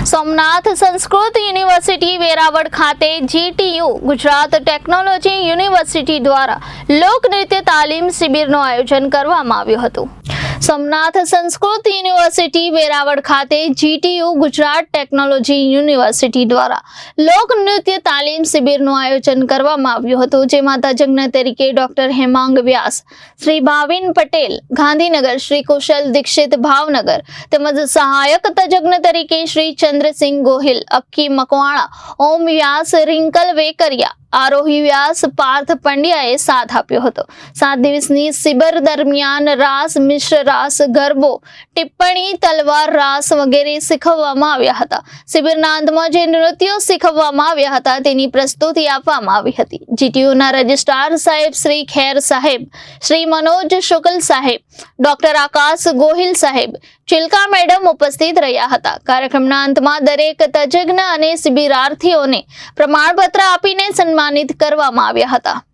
Somnath Sanskrit university Veraval ખાતે GTU Gujarat technology university દ્વારા લોકનૃત્ય તાલીમ શિબિરનું આયોજન કરવામાં આવ્યું હતું। સોમનાથ સંસ્કૃત યુનિવર્સિટી વેરાવળ ખાતે જીટીયુ ગુજરાત ટેકનોલોજી યુનિવર્સિટી દ્વારા લોકનૃત્ય તાલીમ શિબિરનું આયોજન કરવામાં આવ્યું હતું, જેમાં તજજ્ઞ તરીકે ડોક્ટર હેમાંગ વ્યાસ, શ્રી ભાવિન પટેલ ગાંધીનગર, શ્રી કુશલ દીક્ષિત ભાવનગર તેમજ સહાયક તજજ્ઞ તરીકે શ્રી ચંદ્રસિંહ ગોહિલ, અક્કી મકવાણા, ઓમ વ્યાસ, રિંકલ વેકરિયા, આરોહી વ્યાસ, પાર્થ પંડ્યાએ સાથ આપ્યો હતો। 7 દિવસની શિબિર દરમિયાન રાસ, મિશ્ર રાસ, ગરબો, ટિપ્પણી, તલવાર રાસ વગેરે શીખવવામાં આવ્યા હતા। શિબિરના અંતમાં જે નૃત્યો શીખવવામાં આવ્યા હતા તેની પ્રસ્તુતિ આપવામાં આવી હતી। જીટીયુના રજિસ્ટ્રાર સાહેબ શ્રી ખેર સાહેબ, શ્રી મનોજ શુક્લ સાહેબ, ડોક્ટર આકાશ ગોહિલ સાહેબ, ચિલકા મેડમ ઉપસ્થિત રહ્યા હતા। કાર્યક્રમના અંતમાં દરેક તજજ્ઞ અને શિબિરાર્થીઓને પ્રમાણપત્ર આપીને સન્માનિત કરવામાં આવ્યા હતા।